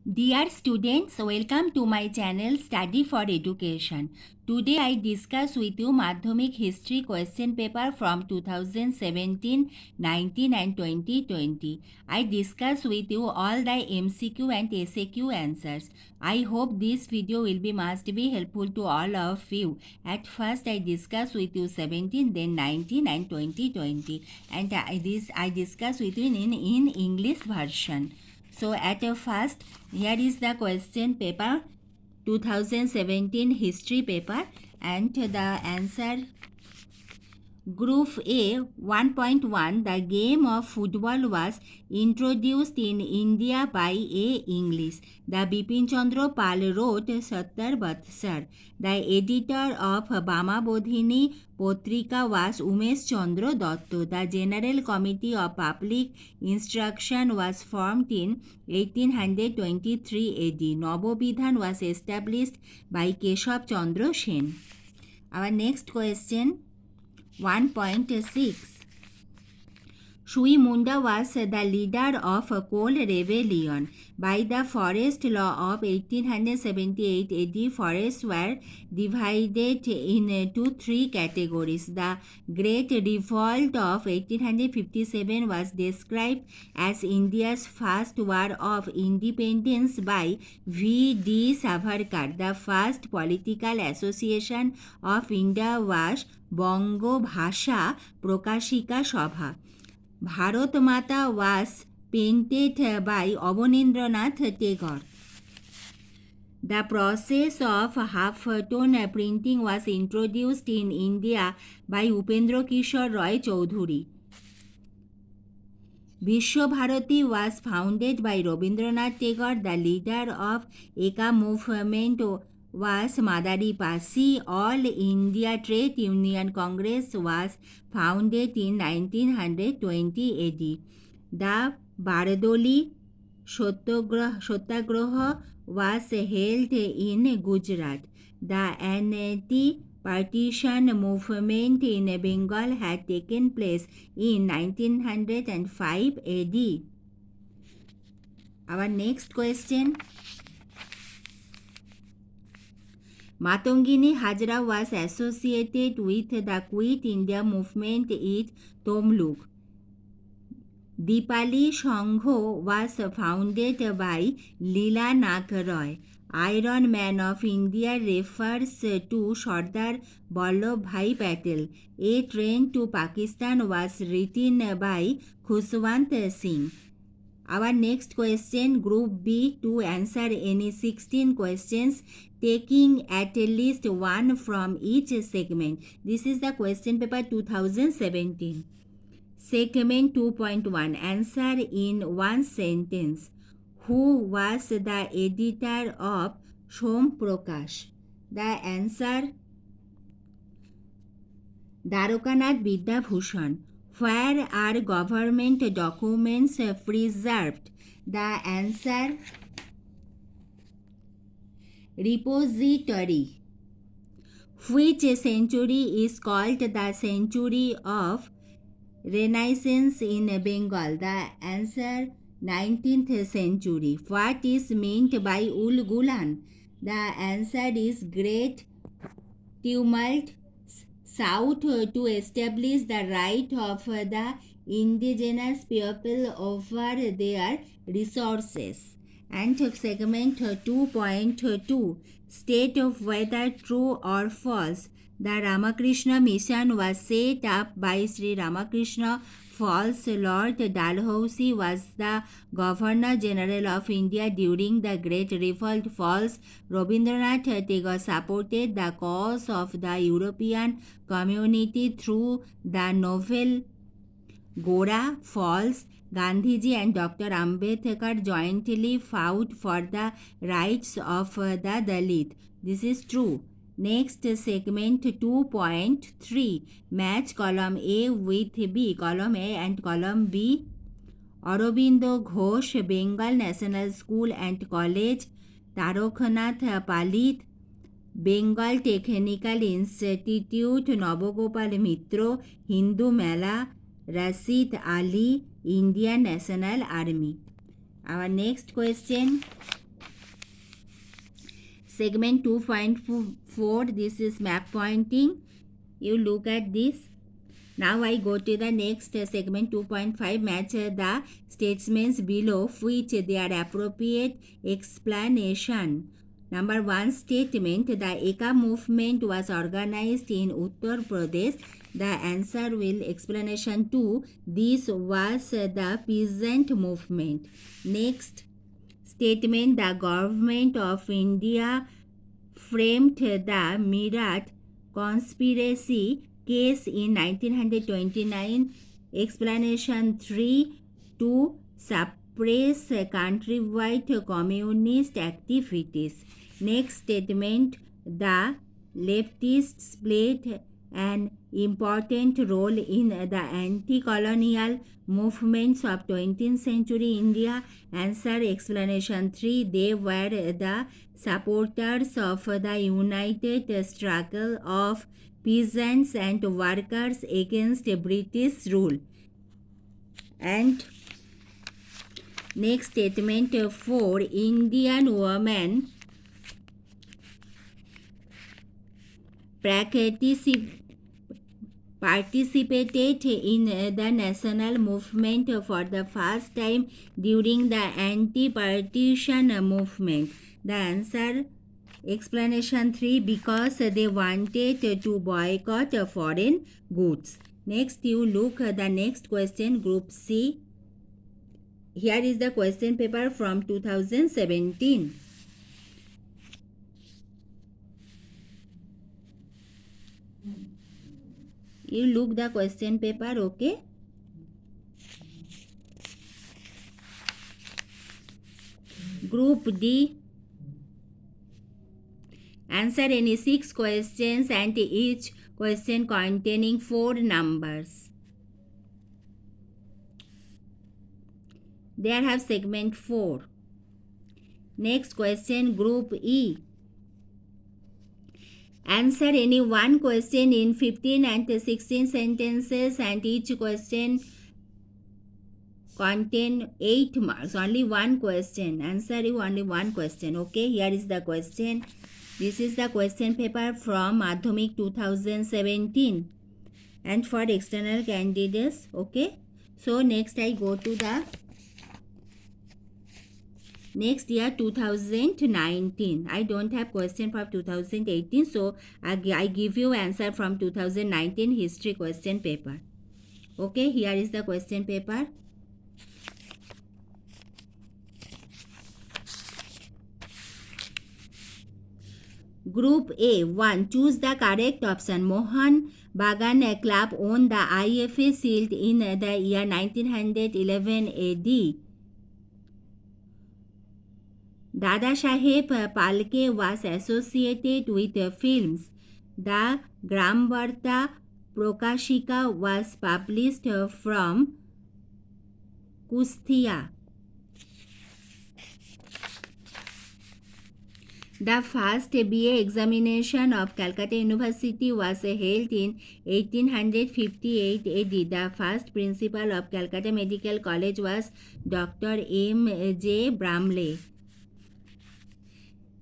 Dear students, welcome to my channel Study for Education. Today I discuss with you Madhyamik History question paper from 2017, 19 and 2020. I discuss with you all the MCQ and SAQ answers. I hope this video will be must be helpful to all of you. At first I discuss with you 17, then 19 and 2020, and I discuss with you in English version. So at first, here is the question paper 2017 history paper, and the answer. Group A 1.1. The game of football was introduced in India by a English. The Bipin Chandra Pal wrote Sattar Batsar. The editor of Bama Bodhini Potrika was Umesh Chandra Dotto. The General Committee of Public Instruction was formed in 1823 AD. Nabobidhan was established by Keshav Chandra Sen. Our next question 1.6. Shui Munda was the leader of a coal rebellion. By the Forest Law of 1878 AD, forests were divided into three categories. The Great Revolt of 1857 was described as India's first war of independence by V.D. Savarkar. The first political association of India was Bongo Bhasha Prakashika Sabha. Bharat Mata was painted by Abanindranath Tagore. The process of half-tone printing was introduced in India by Upendra Kishore Roy Choudhury. Vishwabharati was founded by Rabindranath Tagore. The leader of Eka movement was Madari Pasi. All India Trade Union Congress was founded in 1920 AD. The Bardoli Satyagraha was held in Gujarat. The anti-partition movement in Bengal had taken place in 1905 AD. Our next question. Matangini Hajra was associated with the Quit India movement at Tamluk. Dipali Sangho was founded by Leela Nag Roy. Iron Man of India refers to Sardar Vallabhbhai Patel. A Train to Pakistan was written by Khushwant Singh. Our next question, Group B, to answer any 16 questions, taking at least one from each segment. This is the question paper 2017. Segment 2.1. Answer in one sentence. Who was the editor of Som Prakash? The answer, Dwarkanath Vidyabhushan. Where are government documents preserved? The answer, repository. Which century is called the century of Renaissance in Bengal? The answer, 19th century. What is meant by Ul Gulan? The answer is great tumult sought to establish the right of the indigenous people over their resources. And segment 2.2. State of whether true or false. The Ramakrishna Mission was set up by Sri Ramakrishna. False. Lord Dalhousie was the Governor General of India during the Great Revolt. False. Rabindranath Tagore supported the cause of the European community through the novel Gora. False. Gandhiji and Dr. Ambedkar jointly fought for the rights of the Dalit. This is true. Next segment 2.3. Match column A with B. Column A and column B. Aurobindo Ghosh, Bengal National School and College. Taraknath Palit, Bengal Technical Institute. Nabagopal Mitra, Hindu Mela. Rashid Ali, Indian National Army. Our next question. Segment 2.4, this is map pointing. You look at this. Now I go to the next segment 2.5, match the statements below which their appropriate explanation. Number 1 statement, the Eka movement was organized in Uttar Pradesh. The answer will explanation 2, this was the peasant movement. Next statement, the government of India framed the Meerut conspiracy case in 1929. Explanation 3, to suppress countrywide communist activities. Next statement, the leftists played an important role in the anti-colonial movements of 20th century India. Answer explanation 3, they were the supporters of the united struggle of peasants and workers against British rule. And next statement 4, Indian women participated in the national movement for the first time during the anti-partition movement. The answer explanation 3, because they wanted to boycott foreign goods. Next you look at the next question, group C. Here is the question paper from 2017. You look the question paper, okay? Group D. Answer any 6 questions and each question containing 4 numbers. There have segment 4. Next question, group E. Answer any 1 question in 15 and 16 sentences and each question contain 8 marks. Only 1 question. Answer you only 1 question. Okay, here is the question. This is the question paper from Madhyamik 2017 and for external candidates. Okay, so next I go to the next year 2019. I don't have question for 2018, so I give you answer from 2019 history question paper. Okay, here is the question paper. Group A 1. Choose the correct option. Mohan Bagan Club owned the IFA Shield in the year 1911 AD. Dada Saheb Palke was associated with films. The Gramvarta Prokashika was published from Kustia. The first BA examination of Calcutta University was held in 1858 AD. The first principal of Calcutta Medical College was Dr. M. J. Bramley.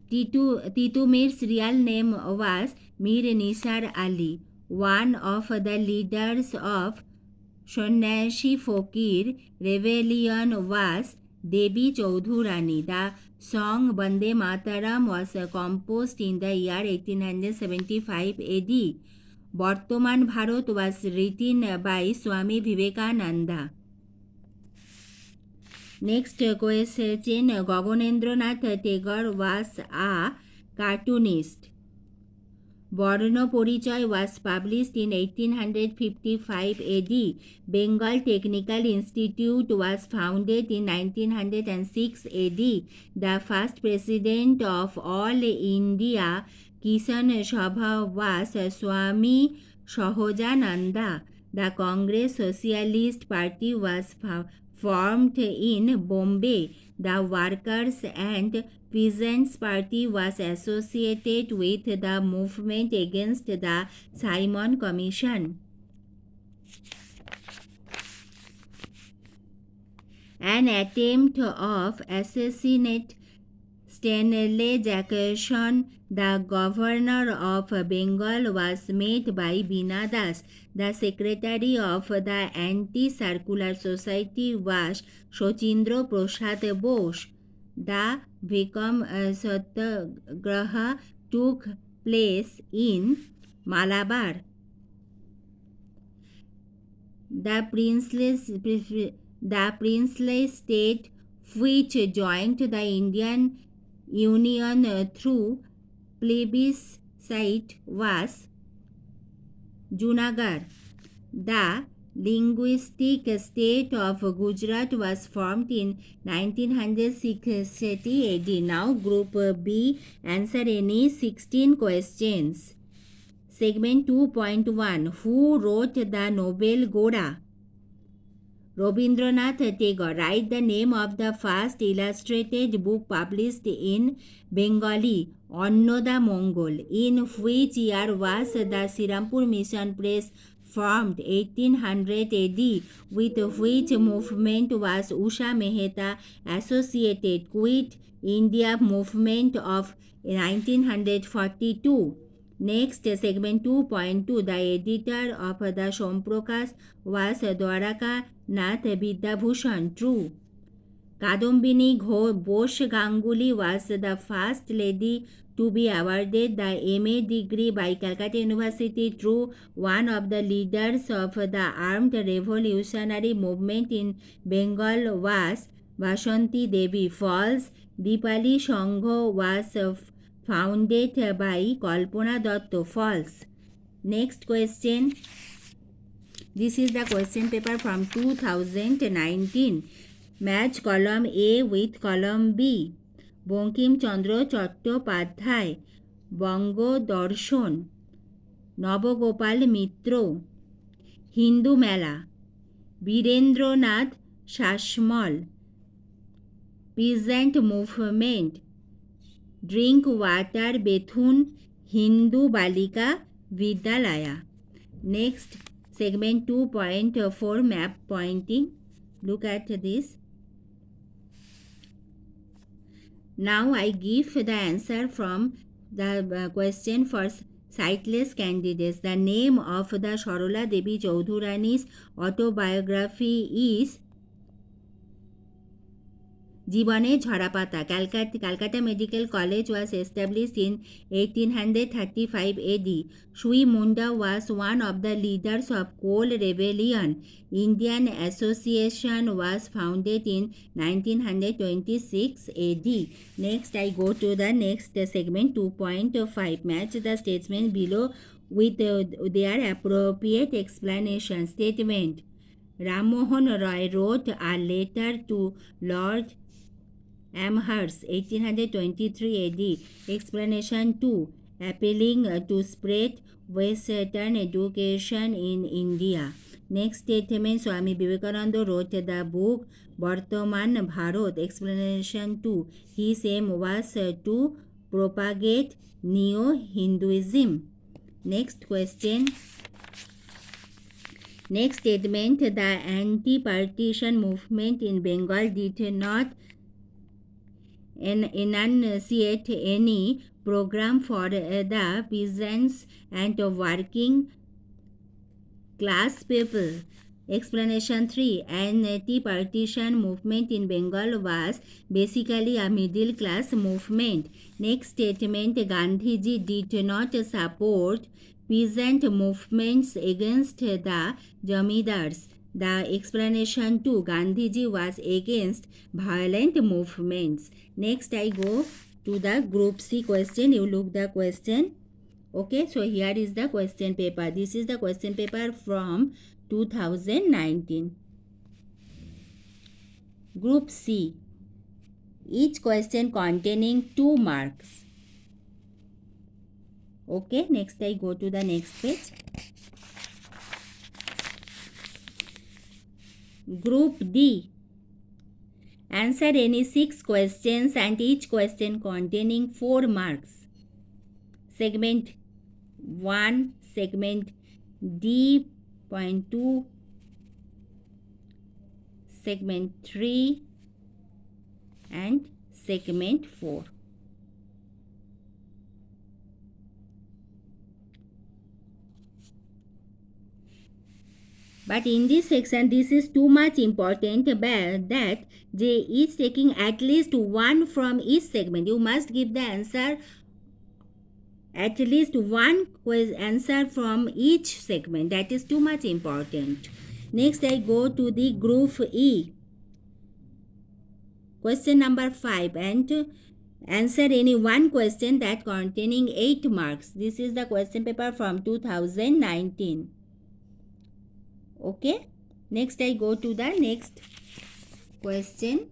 Titumir's real name was Mir Nisar Ali. One of the leaders of Sannyashi Fakir rebellion was Devi Chaudhurani. The song Bande Mataram was composed in the year 1875 AD. Bartaman Bharat was written by Swami Vivekananda. Next question, Gaganendranath Tagore was a cartoonist. Barno Porichoy was published in 1855 AD. Bengal Technical Institute was founded in 1906 AD. The first president of All India Kisan Sabha was Swami Sahajananda. The Congress Socialist Party was formed in Bombay. The Workers and Peasants Party was associated with the movement against the Simon Commission. An attempt of assassinate Stanley Jackson, the governor of Bengal, was met by Bina Das. The secretary of the Anti-Circular Society was Shochindra Prasad Bose. The Bhikam Satyagraha took place in Malabar. The princely state which joined the Indian Union through plebiscite was Junagadh. The linguistic state of Gujarat was formed in 1960 AD. Now Group B, answer any 16 questions. Segment 2.1. Who wrote the novel Goda? Rabindranath Tagore. Write the name of the first illustrated book published in Bengali, Annoda Mongol. In which year was the Sirampur Mission Press formed? 1800 AD. With which movement was Usha Mehta associated? Quit India movement of 1942. Next, segment 2.2. The editor of the Somprakash was Dwaraka Nath Vidyabhushan. True. Kadambini Bose Ganguly was the first lady to be awarded the MA degree by Calcutta University. True. One of the leaders of the armed revolutionary movement in Bengal was Basanti Devi. False. Dipali Sangha was founded by Kalpana Datta. False. Next question. This is the question paper from 2019. Match column A with column B. Bankim Chandra Chattopadhyay, Bango Darshan, Nabagopal Mitra, Hindu Mela, Birendranath Shashmal, Peasant Movement, Drink Water Bethune, Hindu Balika Vidyalaya. Next, segment 2.4, map pointing. Look at this. Now I give the answer from the question for sightless candidates. The name of the Sarala Devi Chaudhurani's autobiography is Jibane Jharapata. Calcutta Medical College was established in 1835 AD. Shui Munda was one of the leaders of Coal Rebellion. Indian Association was founded in 1926 AD. Next, I go to the next segment 2.5. Match the statements below with their appropriate explanation. Statement. Ram Mohan Roy wrote a letter to Lord Amherst, 1823 AD. Explanation 2. Appealing to spread Western education in India. Next statement. Swami Vivekananda wrote the book Bartaman Bharat. Explanation 2. His aim was to propagate Neo-Hinduism. Next question. Next statement. The anti-partition movement in Bengal did not enunciate any program for the peasants and working class people. Explanation 3. Anti-partition movement in Bengal was basically a middle class movement. Next statement. Gandhiji did not support peasant movements against the Jamidars. The explanation 2. Gandhiji was against violent movements. Next, I go to the group C question. You look the question. Okay, so here is the question paper. This is the question paper from 2019. Group C. Each question containing 2 marks. Okay, next I go to the next page. Group D. Answer any 6 questions and each question containing 4 marks. Segment 1, segment D.2, segment 3 and segment 4. But in this section, this is too much important that J is taking at least one from each segment. You must give the answer, at least one answer from each segment. That is too much important. Next, I go to the group E. Question number 5, and answer any one question that containing 8 marks. This is the question paper from 2019. Okay. Next, I go to the next question,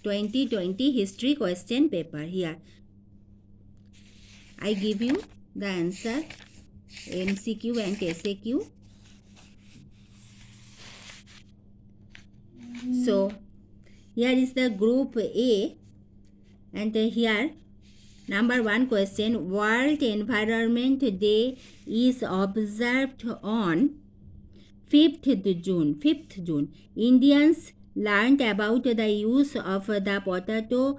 2020 history question paper. Here I give you the answer, MCQ and SAQ. So here is the group A, and here number 1 question, World Environment Day is observed on 5th June. Indians learned about the use of the potato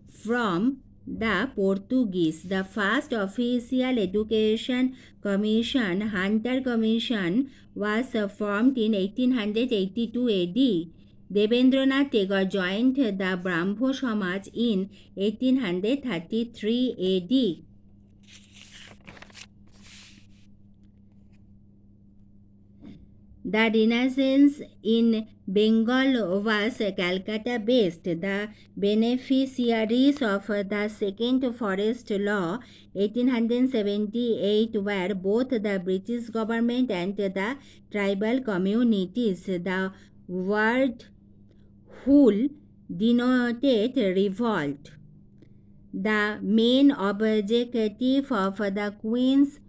from the Portuguese. The first official education commission, Hunter Commission, was formed in 1882 AD. Debendranath Tagore joined the Brahmo Samaj in 1833 AD. The Renaissance in Bengal was Calcutta based. The beneficiaries of the Second Forest Law 1878 were both the British government and the tribal communities. The word Hul denoted revolt. The main objective of the Queen's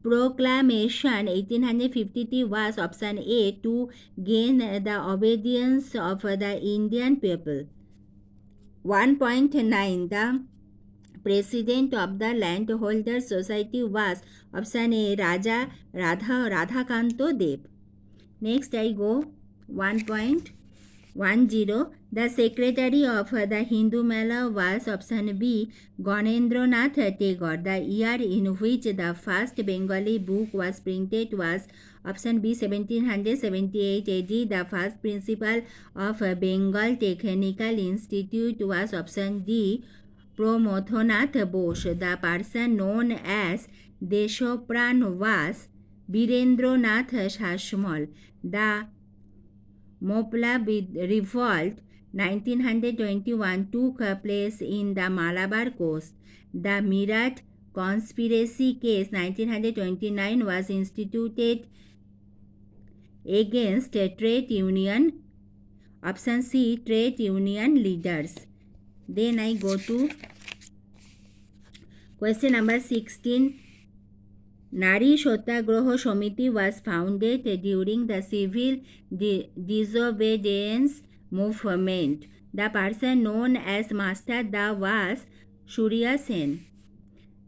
Proclamation 1853 was option A, to gain the obedience of the Indian people. 1.9. The president of the Landholders Society was option A, Raja Radhakanto Dev. Next I go 1.10. The secretary of the Hindu Mela was option B, Ganendranath Tagore. The year in which the first Bengali book was printed was option B, 1778 AD. The first principal of Bengal Technical Institute was option D, Pramodnath Bose. The person known as Deshopran was Birendranath Shashmal. The Mopla Revolt 1921 took place in the Malabar coast. The Meerut conspiracy case 1929 was instituted against trade union, option C, trade union leaders. Then I go to question number 16. Nari Satyagraha Samiti was founded during the civil disobedience movement. The person known as Master Da was Surya Sen.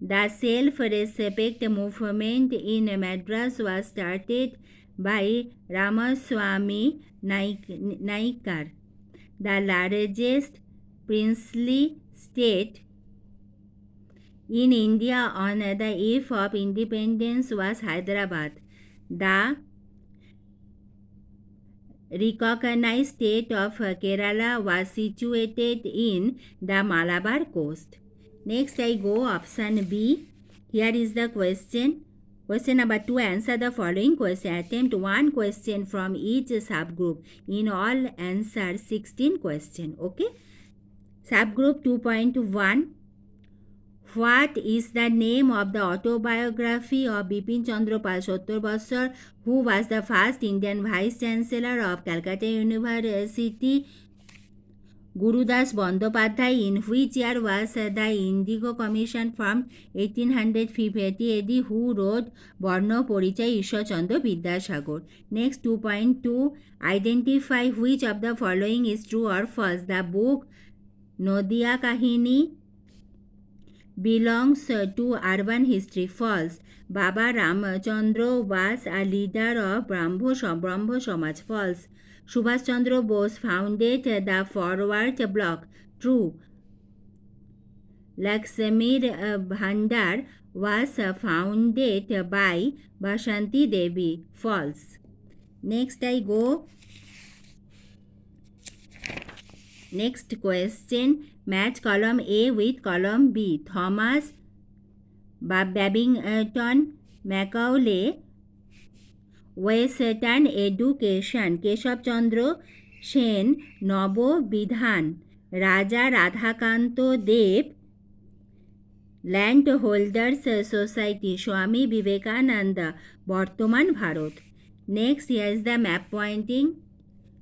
The self-respect movement in Madras was started by Ramaswamy Naikar. The largest princely state in India on the eve of independence was Hyderabad. The recognized state of Kerala was situated in the Malabar coast. Next I go option B. Here is the question. Question number 2. Answer the following question. Attempt one question from each subgroup. In all, answer 16 questions. Okay. Subgroup 2.1. What is the name of the autobiography of Bipin Chandra Pal Sattar, who was the first Indian Vice Chancellor of Calcutta University? Gurudas Bandyopadhyay. In which year was the Indigo Commission formed? 1850 AD. Who wrote Barna Porichai? Ishwar Chandra Vidyasagar. Next 2.2. Identify which of the following is true or false. The book Nadia Kahini belongs to urban history. False. Baba Ramchandra was a leader of Brahmo Samaj. False. Subhash Chandra Bose founded the Forward Bloc. True. Lakshmir Bhandar was founded by Bashanti Devi. False. Next I go. Next question. Match column A with column B. Thomas Babington Macaulay, Western Education. Keshav Chandra Sen, Nobobidhan. Raja Radhakanto Dev, Landholders Society. Swami Vivekananda, Bortoman Bharat. Next, here is the map pointing.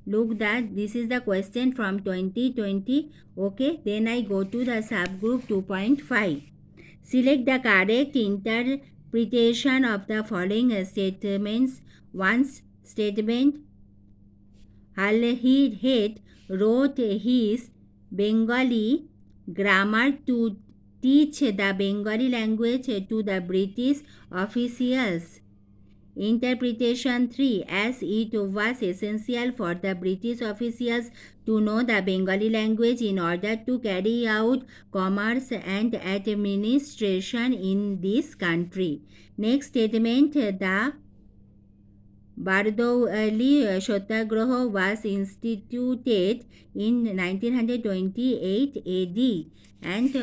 Look that this is the question from 2020. Okay, then I go to the subgroup 2.5. Select the correct interpretation of the following statements. One statement, Halhed wrote his Bengali grammar to teach the Bengali language to the British officials. Interpretation 3. As it was essential for the British officials to know the Bengali language in order to carry out commerce and administration in this country. Next statement, the Bardoli Satyagraha was instituted in 1928 AD. And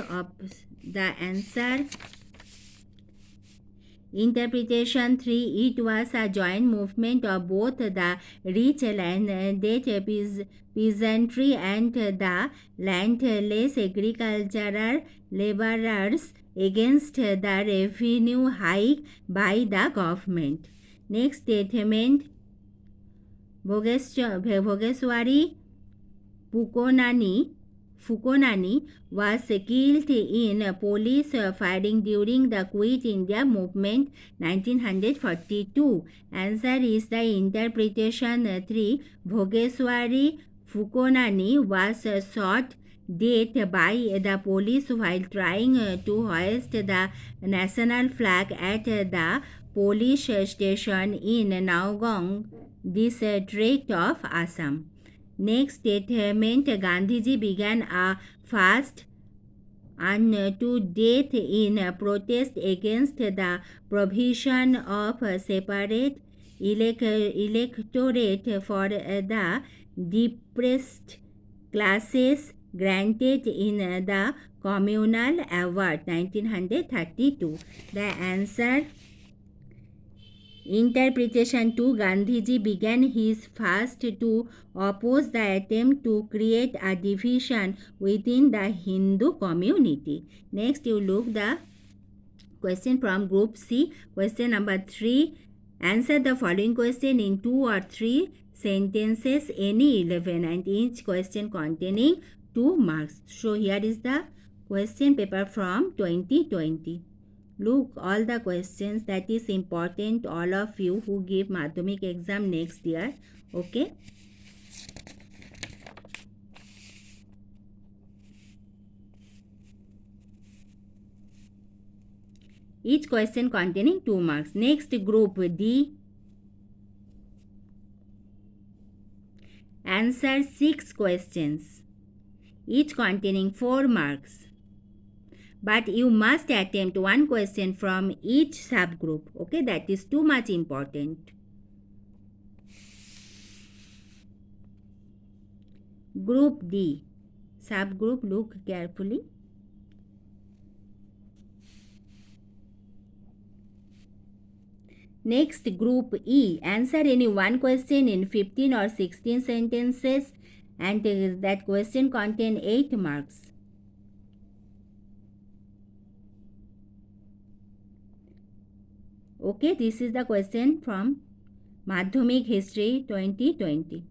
the answer, interpretation 3. It was a joint movement of both the rich landed peasantry and the landless agricultural laborers against the revenue hike by the government. Next statement, Bhogeshwari Phukonani was killed in police firing during the Quit India movement 1942. Answer is the interpretation 3. Bhogeshwari Phukonani was shot dead by the police while trying to hoist the national flag at the police station in Nowgong district of Assam. Next statement, Gandhiji began a fast unto death in protest against the provision of separate electorate for the depressed classes granted in the Communal Award 1932. The answer, interpretation 2. Gandhiji began his fast to oppose the attempt to create a division within the Hindu community. Next, you look the question from group C. Question number 3. Answer the following question in 2 or 3 sentences, any 11, and each question containing 2 marks. So here is the question paper from 2020. Look all the questions that is important, all of you who give Madhyamik exam next year. Okay. Each question containing 2 marks. Next, group D. Answer 6 questions, each containing 4 marks. But you must attempt 1 question from each subgroup. Okay, that is too much important. Group D. Subgroup, look carefully. Next, group E. Answer any 1 question in 15 or 16 sentences, and that question contain 8 marks. Okay, this is the question from Madhyamik History 2020.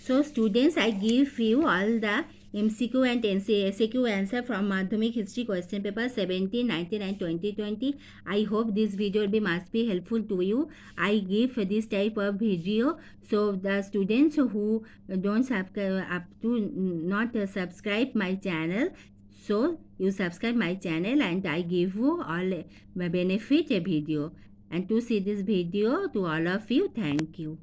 So students, I give you all the MCQ and SAQ answer from Madhyamik History question paper 17, 19 and 2020. I hope this video must be helpful to you. I give this type of video so the students who don't subscribe my channel, so you subscribe my channel and I give you all benefit video. And to see this video, to all of you, thank you.